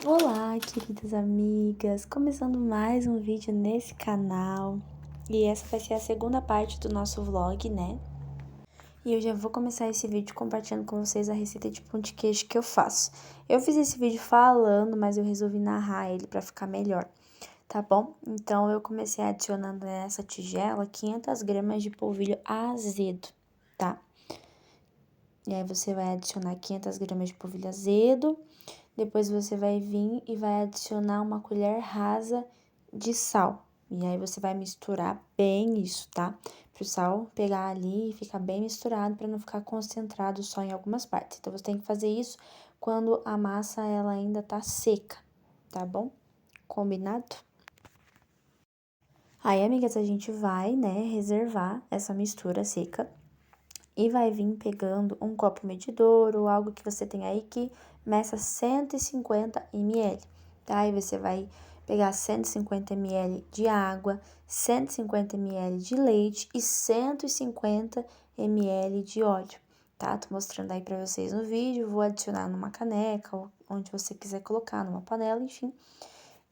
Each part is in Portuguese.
Olá, queridas amigas! Começando mais um vídeo nesse canal. E essa vai ser a segunda parte do nosso vlog, né? E eu já vou começar esse vídeo compartilhando com vocês a receita de pão de queijo que eu faço. Eu fiz esse vídeo falando, mas eu resolvi narrar ele pra ficar melhor, tá bom? Então, eu comecei adicionando nessa tigela 500 gramas de polvilho azedo, tá? E aí, você vai adicionar 500 gramas de polvilho azedo. Depois você vai vir e vai adicionar uma colher rasa de sal. E aí você vai misturar bem isso, tá? Pro sal pegar ali e ficar bem misturado para não ficar concentrado só em algumas partes. Então você tem que fazer isso quando a massa ela ainda tá seca, tá bom? Combinado? Aí, amigas, a gente vai, né, reservar essa mistura seca e vai vir pegando um copo medidor ou algo que você tem aí que meça 150 ml, tá? Aí você vai pegar 150 ml de água, 150 ml de leite e 150 ml de óleo, tá? Tô mostrando aí pra vocês no vídeo, vou adicionar numa caneca ou onde você quiser colocar, numa panela, enfim.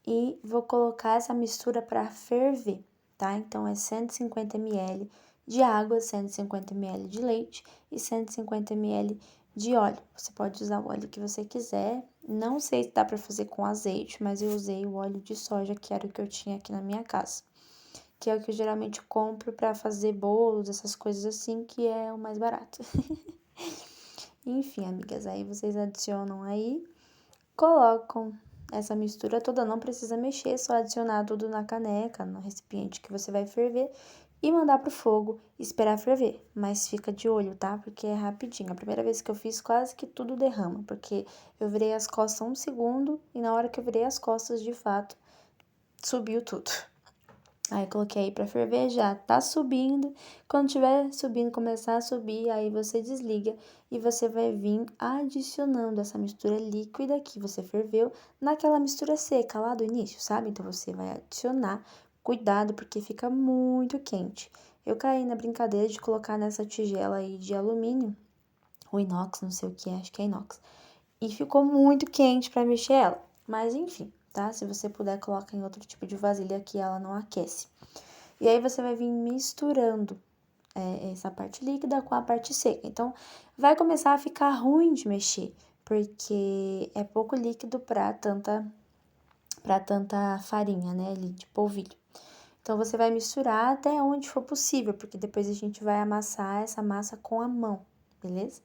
E vou colocar essa mistura pra ferver, tá? Então, é 150 ml de água, 150 ml de leite e 150 ml de óleo. Você pode usar o óleo que você quiser. Não sei se dá pra fazer com azeite, mas eu usei o óleo de soja, que era o que eu tinha aqui na minha casa. Que é o que eu geralmente compro pra fazer bolos, essas coisas assim, que é o mais barato. Enfim, amigas, aí vocês adicionam aí, colocam essa mistura toda, não precisa mexer, só adicionar tudo na caneca, no recipiente que você vai ferver e mandar pro fogo e esperar ferver. Mas fica de olho, tá? Porque é rapidinho. A primeira vez que eu fiz, quase que tudo derrama, porque eu virei as costas 1 segundo e na hora que eu virei as costas, de fato, subiu tudo. Aí, coloquei aí pra ferver, já tá subindo. Quando tiver subindo, começar a subir, aí você desliga e você vai vir adicionando essa mistura líquida que você ferveu naquela mistura seca lá do início, sabe? Então, você vai adicionar, cuidado porque fica muito quente. Eu caí na brincadeira de colocar nessa tigela aí de alumínio, ou inox, não sei o que é, acho que é inox. E ficou muito quente pra mexer ela, mas enfim, tá? Se você puder, coloca em outro tipo de vasilha que ela não aquece. E aí, você vai vir misturando essa parte líquida com a parte seca. Então, vai começar a ficar ruim de mexer, porque é pouco líquido para tanta farinha, né, ali de polvilho. Então, você vai misturar até onde for possível, porque depois a gente vai amassar essa massa com a mão, beleza?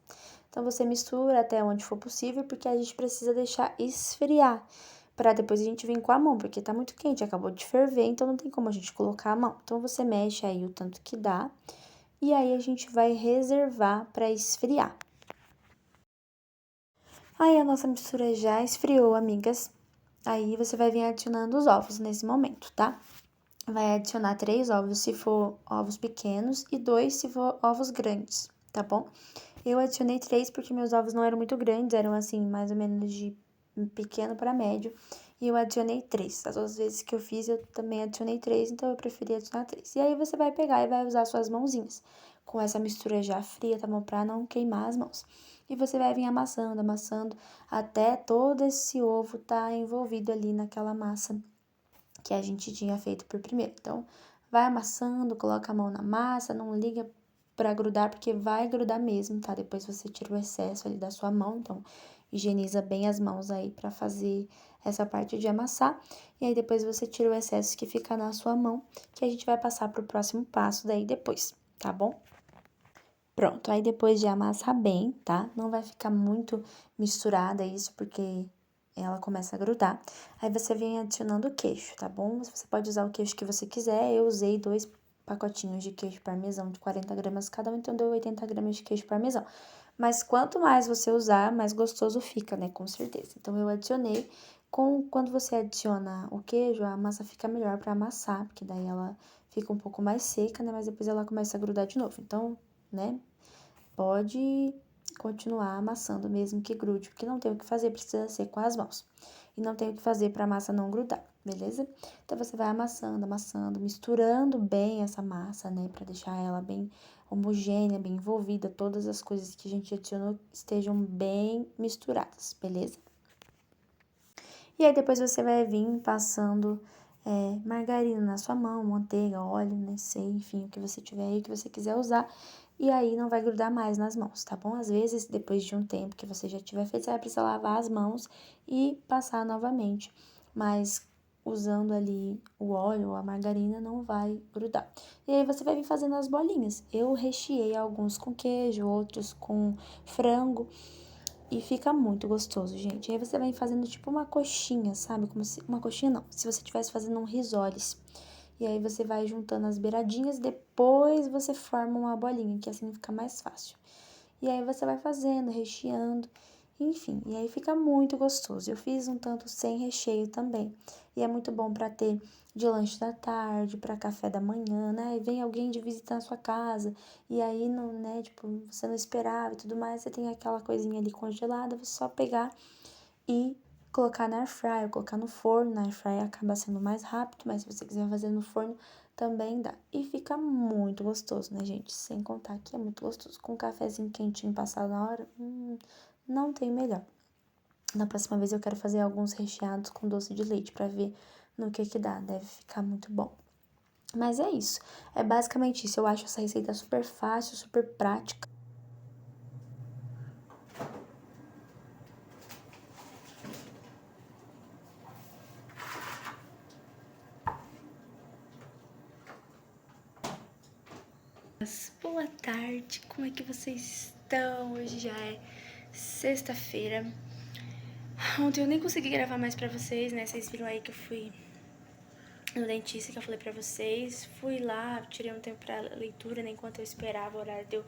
Então, você mistura até onde for possível, porque a gente precisa deixar esfriar, para depois a gente vir com a mão, porque tá muito quente, acabou de ferver, então não tem como a gente colocar a mão. Então, você mexe aí o tanto que dá, e aí a gente vai reservar para esfriar. Aí, a nossa mistura já esfriou, amigas. Aí, você vai vir adicionando os ovos nesse momento, tá? Vai adicionar 3 ovos se for ovos pequenos e 2 se for ovos grandes, tá bom? Eu adicionei 3 porque meus ovos não eram muito grandes, eram assim, mais ou menos de pequeno para médio. E eu adicionei 3. As outras vezes que eu fiz, eu também adicionei 3, então eu preferi adicionar 3. E aí, você vai pegar e vai usar suas mãozinhas com essa mistura já fria, tá bom? Pra não queimar as mãos. E você vai vir amassando, amassando, até todo esse ovo tá envolvido ali naquela massa que a gente tinha feito por primeiro. Então, vai amassando, coloca a mão na massa, não liga pra grudar, porque vai grudar mesmo, tá? Depois você tira o excesso ali da sua mão, então higieniza bem as mãos aí pra fazer essa parte de amassar. E aí, depois você tira o excesso que fica na sua mão, que a gente vai passar pro próximo passo daí depois, tá bom? Pronto, aí depois de amassar bem, tá? Não vai ficar muito misturada isso, porque ela começa a grudar. Aí, você vem adicionando o queijo, tá bom? Você pode usar o queijo que você quiser. Eu usei 2 pacotinhos de queijo parmesão de 40 gramas cada um, então deu 80 gramas de queijo parmesão. Mas quanto mais você usar, mais gostoso fica, né? Com certeza. Então, eu adicionei. Quando você adiciona o queijo, a massa fica melhor pra amassar, porque daí ela fica um pouco mais seca, né? Mas depois ela começa a grudar de novo. Então, né? Pode continuar amassando mesmo que grude, porque não tem o que fazer, precisa ser com as mãos. E não tem o que fazer para a massa não grudar, beleza? Então, você vai amassando, amassando, misturando bem essa massa, né? Para deixar ela bem homogênea, bem envolvida, todas as coisas que a gente adicionou estejam bem misturadas, beleza? E aí depois você vai vir passando margarina na sua mão, manteiga, óleo, nem sei, enfim, o que você tiver aí, o que você quiser usar. E aí não vai grudar mais nas mãos, tá bom? Às vezes, depois de um tempo que você já tiver feito, você vai precisar lavar as mãos e passar novamente. Mas usando ali o óleo ou a margarina não vai grudar. E aí você vai vir fazendo as bolinhas. Eu recheei alguns com queijo, outros com frango. E fica muito gostoso, gente. Aí você vai fazendo tipo uma coxinha, sabe? Como se... Uma coxinha não. Se você estivesse fazendo um risoles. E aí você vai juntando as beiradinhas, depois você forma uma bolinha, que assim fica mais fácil. E aí você vai fazendo, recheando, enfim. E aí fica muito gostoso. Eu fiz um tanto sem recheio também. E é muito bom para ter de lanche da tarde, para café da manhã, né? E vem alguém de visita na sua casa, e aí não, né, tipo, você não esperava e tudo mais, você tem aquela coisinha ali congelada, você só pegar e colocar na air fryer, colocar no forno. Na air fryer acaba sendo mais rápido, mas se você quiser fazer no forno também dá. E fica muito gostoso, né, gente? Sem contar que é muito gostoso. Com um cafezinho quentinho passado na hora, não tem melhor. Na próxima vez eu quero fazer alguns recheados com doce de leite pra ver no que dá. Deve ficar muito bom. Mas é isso. É basicamente isso. Eu acho essa receita super fácil, super prática. Boa tarde, como é que vocês estão? Hoje já é sexta-feira. Ontem eu nem consegui gravar mais pra vocês, né? Vocês viram aí que eu fui no dentista, que eu falei pra vocês. Fui lá, tirei um tempo pra leitura, né? Enquanto eu esperava o horário de eu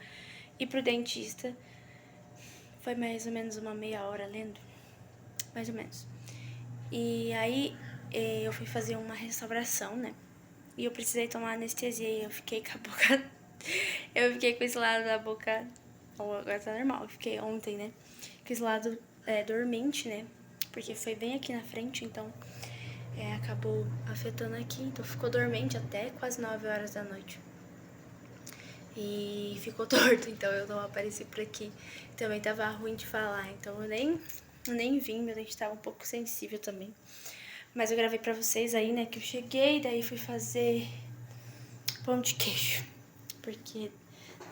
ir pro dentista. Foi mais ou menos uma meia hora lendo, mais ou menos. E aí eu fui fazer uma restauração, né? E eu precisei tomar anestesia e eu fiquei com a boca... Eu fiquei com esse lado da boca... Agora tá normal, eu fiquei ontem, né? Com esse lado dormente, né? Porque foi bem aqui na frente, então acabou afetando aqui. Então ficou dormente até quase 9 horas da noite. E ficou torto, então eu não apareci por aqui. Também tava ruim de falar, então eu nem vim, meu dente tava um pouco sensível também. Mas eu gravei pra vocês aí, né, que eu cheguei, daí fui fazer pão de queijo. Porque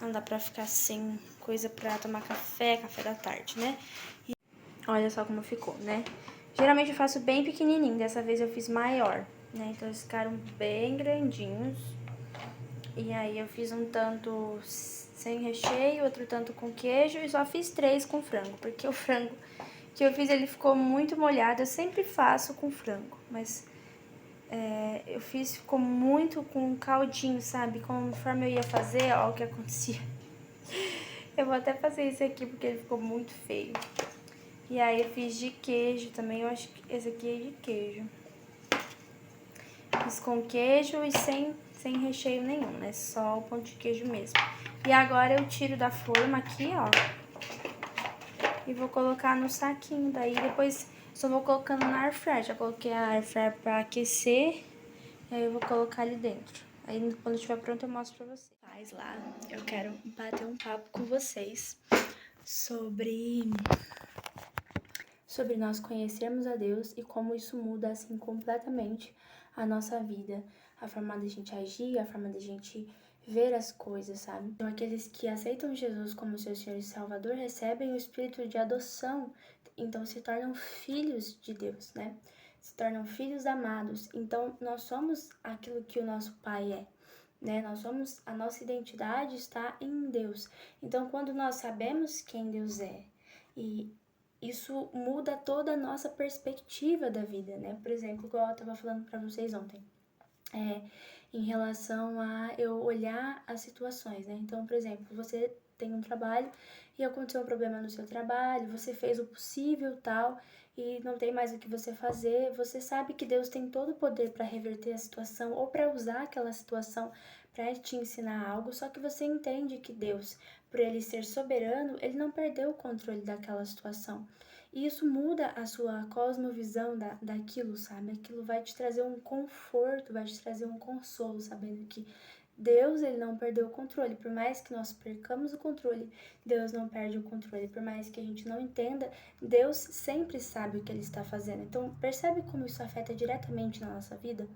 não dá pra ficar sem coisa pra tomar café da tarde, né? E olha só como ficou, né? Geralmente eu faço bem pequenininho, dessa vez eu fiz maior, né? Então eles ficaram bem grandinhos. E aí eu fiz um tanto sem recheio, outro tanto com queijo e só fiz 3 com frango, porque o frango que eu fiz ele ficou muito molhado. Eu sempre faço com frango, mas eu fiz, ficou muito com caldinho, sabe? Conforme eu ia fazer, ó o que acontecia. Eu vou até fazer esse aqui porque ele ficou muito feio. E aí eu fiz de queijo também, eu acho que esse aqui é de queijo. Fiz com queijo e sem recheio nenhum, né? Só o pão de queijo mesmo. E agora eu tiro da forma aqui, ó. E vou colocar no saquinho, daí depois só vou colocando na air fryer. Já coloquei a air fryer pra aquecer, e aí eu vou colocar ali dentro. Aí quando estiver pronto eu mostro pra vocês. Mas lá eu quero bater um papo com vocês sobre nós conhecermos a Deus e como isso muda assim completamente a nossa vida, a forma da gente agir, a forma da gente ver as coisas, sabe? Então aqueles que aceitam Jesus como seu Senhor e Salvador recebem o espírito de adoção, então se tornam filhos de Deus, né? Se tornam filhos amados. Então nós somos aquilo que o nosso Pai é, né? A nossa identidade está em Deus. Então quando nós sabemos quem Deus é e isso muda toda a nossa perspectiva da vida, né? Por exemplo, igual eu tava falando pra vocês ontem, em relação a eu olhar as situações, né? Então, por exemplo, você tem um trabalho e aconteceu um problema no seu trabalho, você fez o possível, tal, e não tem mais o que você fazer, você sabe que Deus tem todo o poder para reverter a situação ou para usar aquela situação para te ensinar algo, só que você entende que Deus, por ele ser soberano, ele não perdeu o controle daquela situação. E isso muda a sua cosmovisão daquilo, sabe? Aquilo vai te trazer um conforto, vai te trazer um consolo, sabendo que Deus, ele não perdeu o controle. Por mais que nós percamos o controle, Deus não perde o controle. Por mais que a gente não entenda, Deus sempre sabe o que ele está fazendo. Então, percebe como isso afeta diretamente na nossa vida?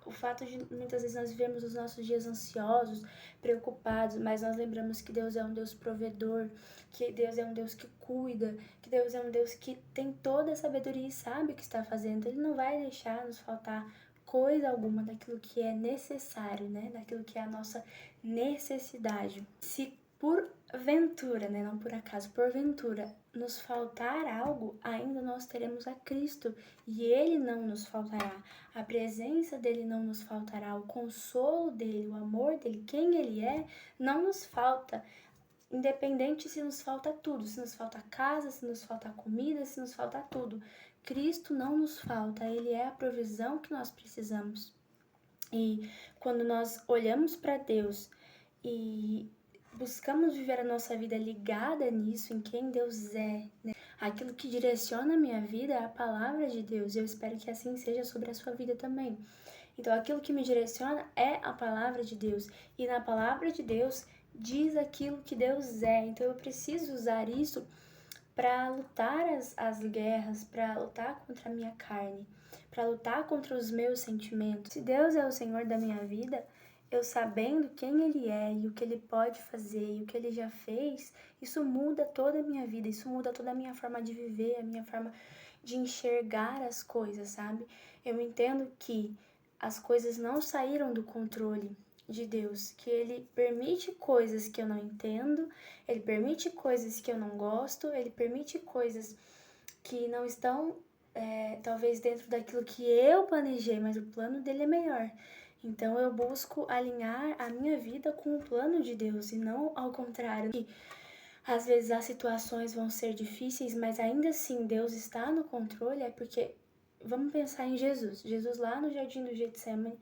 O fato de muitas vezes nós vivemos os nossos dias ansiosos, preocupados, mas nós lembramos que Deus é um Deus provedor, que Deus é um Deus que cuida, que Deus é um Deus que tem toda a sabedoria e sabe o que está fazendo. Ele não vai deixar nos faltar coisa alguma daquilo que é necessário, né? Daquilo que é a nossa necessidade. Se porventura, né? Não por acaso, porventura nos faltar algo, ainda nós teremos a Cristo e Ele não nos faltará. A presença dele não nos faltará, o consolo dele, o amor dele, quem ele é, não nos falta. Independente se nos falta tudo, se nos falta casa, se nos falta comida, se nos falta tudo. Cristo não nos falta, ele é a provisão que nós precisamos. E quando nós olhamos para Deus e buscamos viver a nossa vida ligada nisso, em quem Deus é, né? Aquilo que direciona a minha vida é a palavra de Deus. Eu espero que assim seja sobre a sua vida também. Então, aquilo que me direciona é a palavra de Deus. E na palavra de Deus diz aquilo que Deus é. Então, eu preciso usar isso para lutar as guerras, para lutar contra a minha carne, para lutar contra os meus sentimentos. Se Deus é o Senhor da minha vida, eu sabendo quem Ele é e o que Ele pode fazer e o que Ele já fez, isso muda toda a minha vida, isso muda toda a minha forma de viver, a minha forma de enxergar as coisas, sabe? Eu entendo que as coisas não saíram do controle de Deus, que Ele permite coisas que eu não entendo, Ele permite coisas que eu não gosto, Ele permite coisas que não estão talvez dentro daquilo que eu planejei, mas o plano dele é melhor. Então eu busco alinhar a minha vida com o plano de Deus e não ao contrário. Que às vezes as situações vão ser difíceis, mas ainda assim Deus está no controle, é porque vamos pensar em Jesus. Jesus lá no jardim do Getsemane,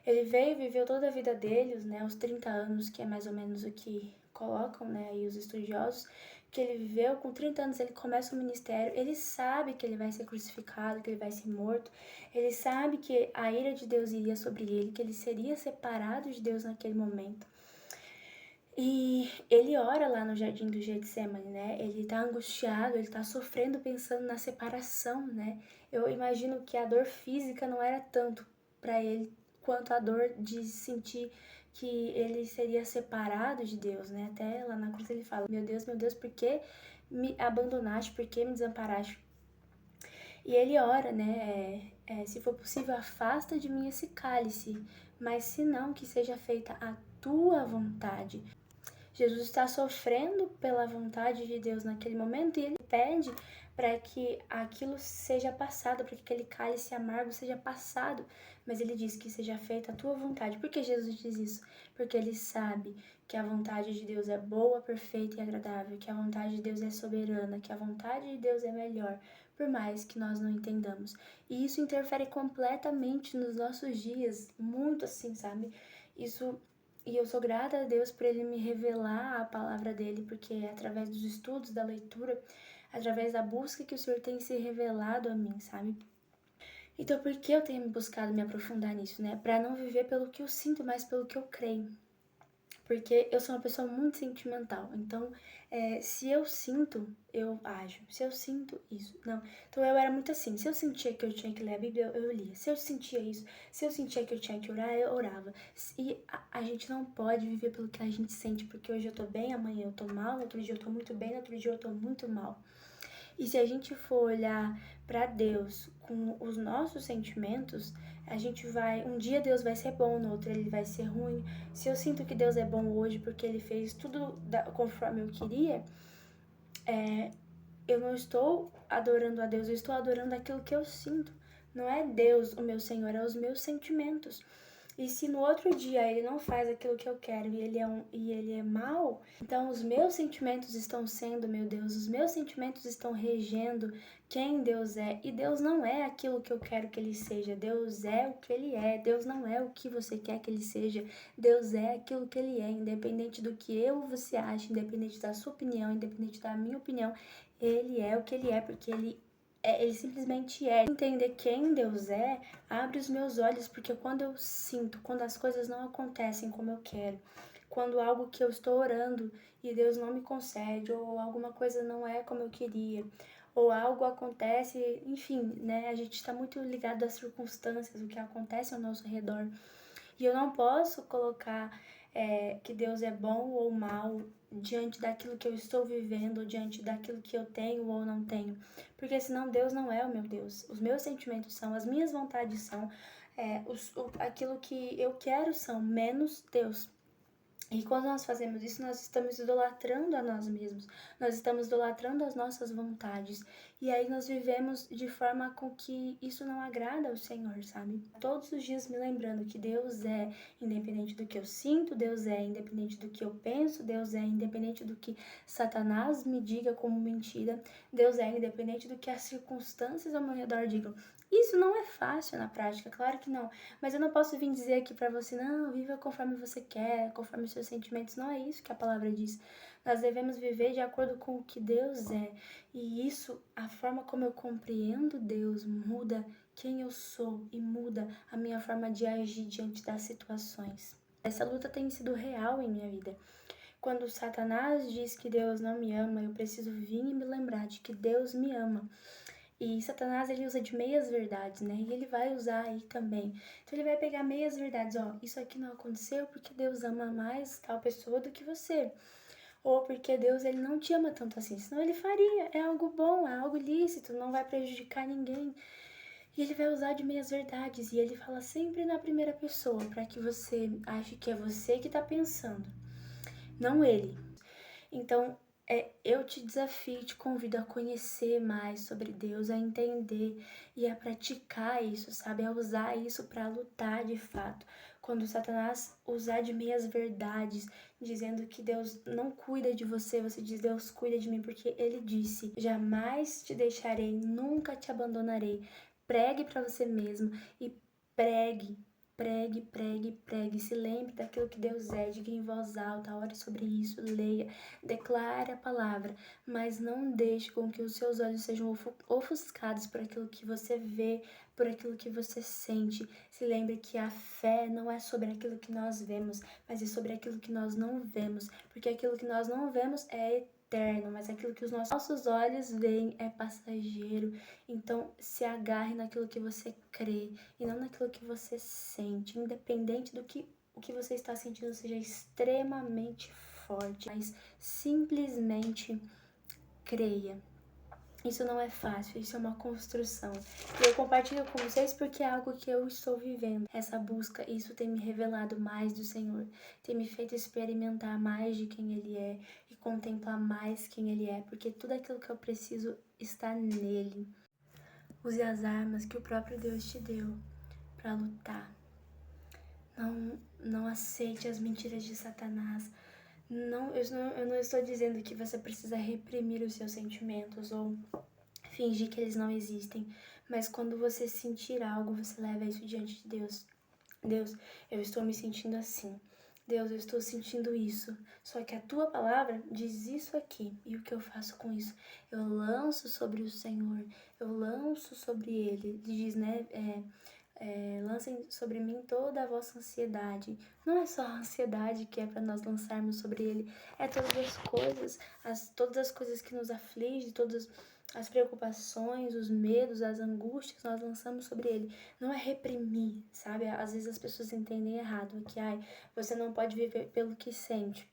ele veio e viveu toda a vida dele, né, os 30 anos, que é mais ou menos o que colocam, né, aí os estudiosos, que ele viveu, com 30 anos ele começa o ministério, ele sabe que ele vai ser crucificado, que ele vai ser morto, ele sabe que a ira de Deus iria sobre ele, que ele seria separado de Deus naquele momento. E ele ora lá no jardim do Getsemane, né? Ele tá angustiado, ele tá sofrendo pensando na separação, né? Eu imagino que a dor física não era tanto para ele quanto a dor de sentir que ele seria separado de Deus, né? Até lá na cruz ele fala: meu Deus, por que me abandonaste? Por que me desamparaste? E ele ora, né? Se for possível, afasta de mim esse cálice, mas se não, que seja feita a tua vontade. Jesus está sofrendo pela vontade de Deus naquele momento e ele pede para que aquilo seja passado, para que aquele cálice amargo seja passado. Mas ele diz que seja feita a tua vontade. Por que Jesus diz isso? Porque ele sabe que a vontade de Deus é boa, perfeita e agradável, que a vontade de Deus é soberana, que a vontade de Deus é melhor, por mais que nós não entendamos. E isso interfere completamente nos nossos dias, muito assim, sabe? E eu sou grata a Deus por Ele me revelar a palavra dEle, porque é através dos estudos, da leitura, através da busca que o Senhor tem se revelado a mim, sabe? Então, por que eu tenho buscado me aprofundar nisso, né? Pra não viver pelo que eu sinto, mas pelo que eu creio. Porque eu sou uma pessoa muito sentimental. Então, se eu sinto, eu ajo. Se eu sinto isso, não. Então, eu era muito assim. Se eu sentia que eu tinha que ler a Bíblia, eu lia. Se eu sentia isso, se eu sentia que eu tinha que orar, eu orava. E a gente não pode viver pelo que a gente sente. Porque hoje eu tô bem, amanhã eu tô mal, no outro dia eu tô muito bem, no outro dia eu tô muito mal. E se a gente for olhar para Deus com os nossos sentimentos, a gente vai, um dia Deus vai ser bom, no outro ele vai ser ruim. Se eu sinto que Deus é bom hoje porque ele fez tudo conforme eu queria, eu não estou adorando a Deus, eu estou adorando aquilo que eu sinto. Não é Deus o meu Senhor, é os meus sentimentos. E se no outro dia ele não faz aquilo que eu quero e ele é mau, então os meus sentimentos estão sendo, meu Deus, os meus sentimentos estão regendo quem Deus é. E Deus não é aquilo que eu quero que ele seja. Deus é o que ele é. Deus não é o que você quer que ele seja. Deus é aquilo que ele é, independente do que eu ou você acha, independente da sua opinião, independente da minha opinião. Ele é o que ele é, porque ele Ele simplesmente é. Entender quem Deus abre os meus olhos, porque quando eu sinto, quando as coisas não acontecem como eu quero, quando algo que eu estou orando e Deus não me concede, ou alguma coisa não é como eu queria, ou algo acontece, enfim, né? A gente está muito ligado às circunstâncias, o que acontece ao nosso redor. E eu não posso colocar que Deus é bom ou mal diante daquilo que eu estou vivendo, ou diante daquilo que eu tenho ou não tenho. Porque senão Deus não é o meu Deus. Os meus sentimentos são, as minhas vontades são, aquilo que eu quero são, menos Deus. E quando nós fazemos isso, nós estamos idolatrando a nós mesmos, nós estamos idolatrando as nossas vontades. E aí nós vivemos de forma com que isso não agrada ao Senhor, sabe? Todos os dias me lembrando que Deus é independente do que eu sinto, Deus é independente do que eu penso, Deus é independente do que Satanás me diga como mentira, Deus é independente do que as circunstâncias ao meu redor digam. Isso não é fácil na prática, claro que não. Mas eu não posso vir dizer aqui pra você, não, viva conforme você quer, conforme os seus sentimentos. Não é isso que a palavra diz. Nós devemos viver de acordo com o que Deus é. E isso, a forma como eu compreendo Deus, muda quem eu sou e muda a minha forma de agir diante das situações. Essa luta tem sido real em minha vida. Quando Satanás diz que Deus não me ama, eu preciso vir e me lembrar de que Deus me ama. E Satanás, ele usa de meias verdades, né? E ele vai usar aí também. Então ele vai pegar meias verdades, ó, isso aqui não aconteceu porque Deus ama mais tal pessoa do que você. Ou porque Deus, ele não te ama tanto assim, senão ele faria. É algo bom, é algo lícito, não vai prejudicar ninguém. E ele vai usar de meias verdades, e ele fala sempre na primeira pessoa, para que você ache que é você que tá pensando, não ele. Então, eu te desafio, te convido a conhecer mais sobre Deus, a entender e a praticar isso, sabe? A usar isso para lutar de fato. Quando Satanás usar de meias verdades, dizendo que Deus não cuida de você, você diz, Deus cuida de mim, porque ele disse, jamais te deixarei, nunca te abandonarei. Pregue para você mesmo e pregue. Pregue, pregue, pregue. Se lembre daquilo que Deus é, diga em voz alta, ore sobre isso, leia, declare a palavra, mas não deixe com que os seus olhos sejam ofuscados por aquilo que você vê, por aquilo que você sente. Se lembre que a fé não é sobre aquilo que nós vemos, mas é sobre aquilo que nós não vemos, porque aquilo que nós não vemos é eterno, mas aquilo que os nossos olhos veem é passageiro. Então, se agarre naquilo que você crê e não naquilo que você sente, independente do que o que você está sentindo seja extremamente forte, mas simplesmente creia. Isso não é fácil, isso é uma construção. E eu compartilho com vocês porque é algo que eu estou vivendo. Essa busca, isso tem me revelado mais do Senhor, tem me feito experimentar mais de quem Ele é e contemplar mais quem Ele é, porque tudo aquilo que eu preciso está nele. Use as armas que o próprio Deus te deu para lutar. Não aceite as mentiras de Satanás. Eu não estou dizendo que você precisa reprimir os seus sentimentos ou fingir que eles não existem, mas quando você sentir algo, você leva isso diante de Deus. Deus, eu estou me sentindo assim. Deus, eu estou sentindo isso. Só que a tua palavra diz isso aqui. E o que eu faço com isso? Eu lanço sobre o Senhor. Eu lanço sobre Ele. Ele diz, né? Lancem sobre mim toda a vossa ansiedade. Não é só a ansiedade que é para nós lançarmos sobre Ele. É todas as coisas, todas as coisas que nos afligem, todas as preocupações, os medos, as angústias, nós lançamos sobre Ele. Não é reprimir, sabe? Às vezes as pessoas entendem errado, que você não pode viver pelo que sente.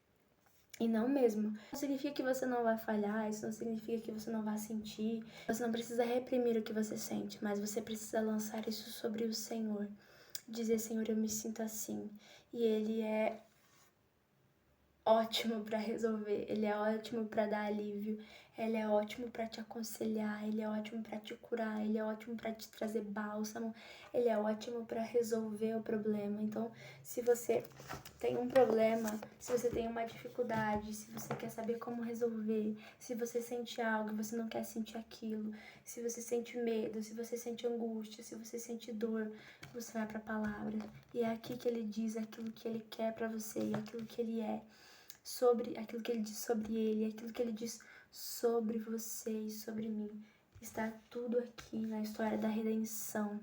E não mesmo. Não significa que você não vai falhar, isso não significa que você não vai sentir. Você não precisa reprimir o que você sente, mas você precisa lançar isso sobre o Senhor. Dizer, Senhor, eu me sinto assim. E Ele é ótimo para resolver, Ele é ótimo para dar alívio, Ele é ótimo para te aconselhar, Ele é ótimo para te curar, Ele é ótimo para te trazer bálsamo, Ele é ótimo para resolver o problema. Então, se você tem um problema, se você tem uma dificuldade, se você quer saber como resolver, se você sente algo e você não quer sentir aquilo, se você sente medo, se você sente angústia, se você sente dor, você vai para a palavra. E é aqui que Ele diz aquilo que Ele quer para você e aquilo que Ele é. Sobre aquilo que Ele diz sobre Ele, aquilo que Ele diz sobre você e sobre mim. está tudo aqui na história da redenção.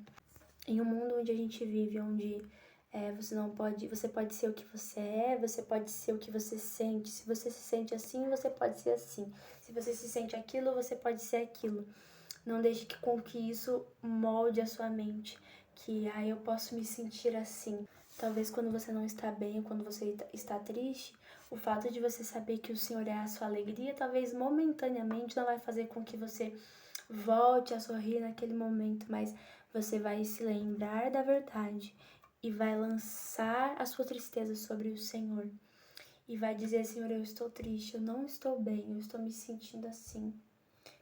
Em um mundo onde a gente vive, onde você pode ser o que você é, você pode ser o que você sente. Se você se sente assim, você pode ser assim. Se você se sente aquilo, você pode ser aquilo. Não deixe com que isso molde a sua mente, que eu posso me sentir assim. Talvez quando você não está bem, quando você está triste, o fato de você saber que o Senhor é a sua alegria, talvez momentaneamente não vai fazer com que você volte a sorrir naquele momento, mas você vai se lembrar da verdade e vai lançar a sua tristeza sobre o Senhor. E vai dizer, Senhor, eu estou triste, eu não estou bem, eu estou me sentindo assim.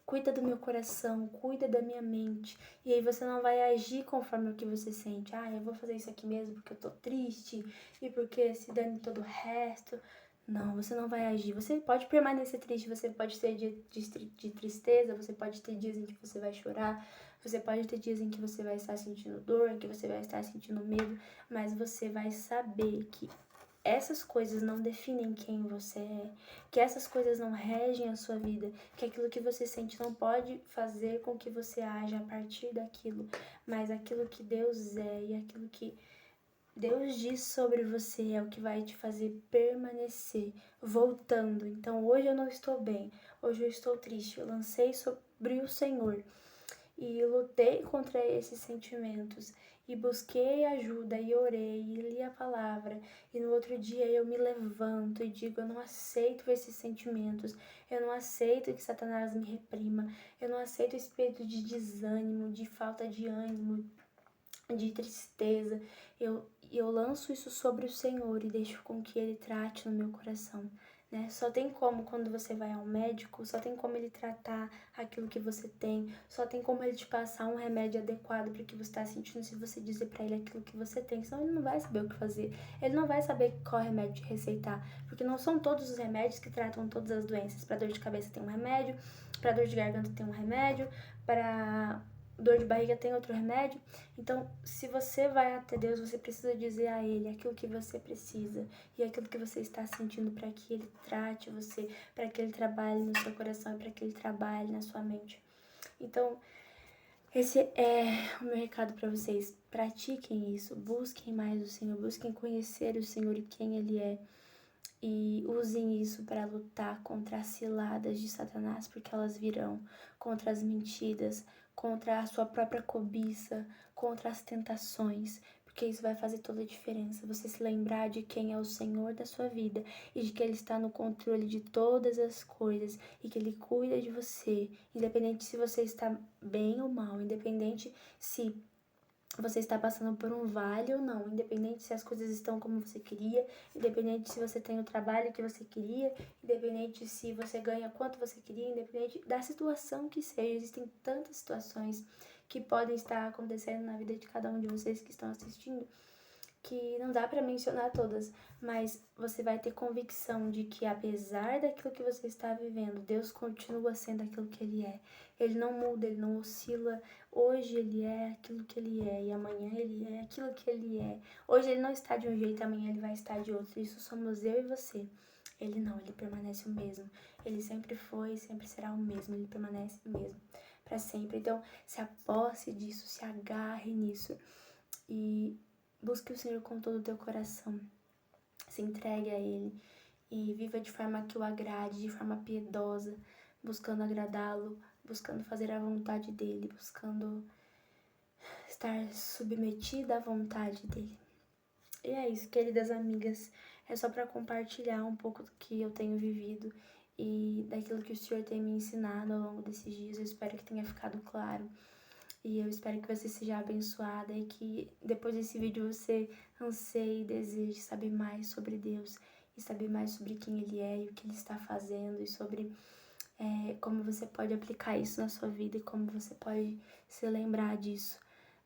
Cuida do meu coração, cuida da minha mente. E aí você não vai agir conforme o que você sente. Eu vou fazer isso aqui mesmo porque eu tô triste e porque se dane todo o resto. Não, você não vai agir. Você pode permanecer triste, você pode ter dias de tristeza, você pode ter dias em que você vai chorar, você pode ter dias em que você vai estar sentindo dor, em que você vai estar sentindo medo, mas você vai saber que essas coisas não definem quem você é, que essas coisas não regem a sua vida, que aquilo que você sente não pode fazer com que você haja a partir daquilo, mas aquilo que Deus é e aquilo que Deus diz sobre você é o que vai te fazer permanecer, voltando. Então hoje eu não estou bem, hoje eu estou triste, eu lancei sobre o Senhor e lutei contra esses sentimentos e busquei ajuda e orei e li a palavra, e no outro dia eu me levanto e digo, eu não aceito esses sentimentos, eu não aceito que Satanás me reprima, eu não aceito esse espírito de desânimo, de falta de ânimo, de tristeza. Eu lanço isso sobre o Senhor e deixo com que Ele trate no meu coração, né? Só tem como, quando você vai ao médico, só tem como ele tratar aquilo que você tem, só tem como ele te passar um remédio adequado para o que você está sentindo, se você dizer para ele aquilo que você tem, senão ele não vai saber o que fazer, ele não vai saber qual remédio te receitar, porque não são todos os remédios que tratam todas as doenças. Para dor de cabeça tem um remédio, para dor de garganta tem um remédio, para dor de barriga tem outro remédio. Então, se você vai até Deus, você precisa dizer a Ele aquilo que você precisa e aquilo que você está sentindo, para que Ele trate você, para que Ele trabalhe no seu coração e para que Ele trabalhe na sua mente. Então, esse é o meu recado para vocês. Pratiquem isso, busquem mais o Senhor, busquem conhecer o Senhor e quem Ele é. E usem isso para lutar contra as ciladas de Satanás, porque elas virão, contra as mentiras, contra a sua própria cobiça, contra as tentações, porque isso vai fazer toda a diferença. Você se lembrar de quem é o Senhor da sua vida e de que Ele está no controle de todas as coisas e que Ele cuida de você, independente se você está bem ou mal, independente se você está passando por um vale ou não, independente se as coisas estão como você queria, independente se você tem o trabalho que você queria, independente se você ganha quanto você queria, independente da situação que seja. Existem tantas situações que podem estar acontecendo na vida de cada um de vocês que estão assistindo, que não dá para mencionar todas, mas você vai ter convicção de que apesar daquilo que você está vivendo, Deus continua sendo aquilo que Ele é. Ele não muda, Ele não oscila. Hoje Ele é aquilo que Ele é e amanhã Ele é aquilo que Ele é. Hoje Ele não está de um jeito, amanhã Ele vai estar de outro. Isso somos eu e você. Ele não, Ele permanece o mesmo. Ele sempre foi e sempre será o mesmo. Ele permanece o mesmo para sempre. Então, se aposse disso, se agarre nisso e busque o Senhor com todo o teu coração. Se entregue a Ele e viva de forma que o agrade, de forma piedosa, buscando agradá-lo, buscando fazer a vontade dEle, buscando estar submetida à vontade dEle. E é isso, queridas amigas. É só para compartilhar um pouco do que eu tenho vivido e daquilo que o Senhor tem me ensinado ao longo desses dias. Eu espero que tenha ficado claro. E eu espero que você seja abençoada e que depois desse vídeo você anseie e deseje saber mais sobre Deus e saber mais sobre quem Ele é e o que Ele está fazendo e sobre como você pode aplicar isso na sua vida e como você pode se lembrar disso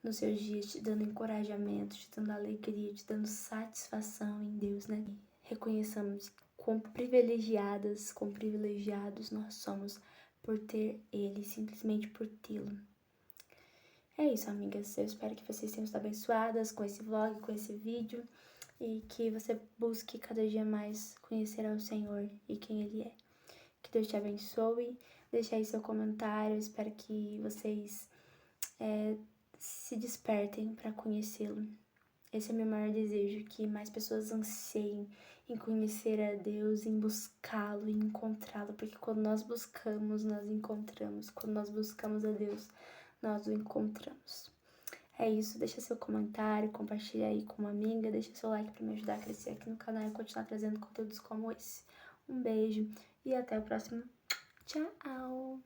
nos seus dias, te dando encorajamento, te dando alegria, te dando satisfação em Deus, né? Reconheçamos quão privilegiadas, quão privilegiados nós somos por ter Ele, simplesmente por tê-lo. É isso, amigas. Eu espero que vocês tenham sido abençoadas com esse vlog, com esse vídeo. E que você busque cada dia mais conhecer ao Senhor e quem Ele é. Que Deus te abençoe. deixar aí seu comentário. Eu espero que vocês se despertem para conhecê-lo. Esse é o meu maior desejo, que mais pessoas anseiem em conhecer a Deus, em buscá-lo, em encontrá-lo, porque quando nós buscamos, nós encontramos. Quando nós buscamos a Deus, nós o encontramos. É isso, deixa seu comentário, compartilha aí com uma amiga, deixa seu like para me ajudar a crescer aqui no canal e continuar trazendo conteúdos como esse. Um beijo e até o próximo. Tchau!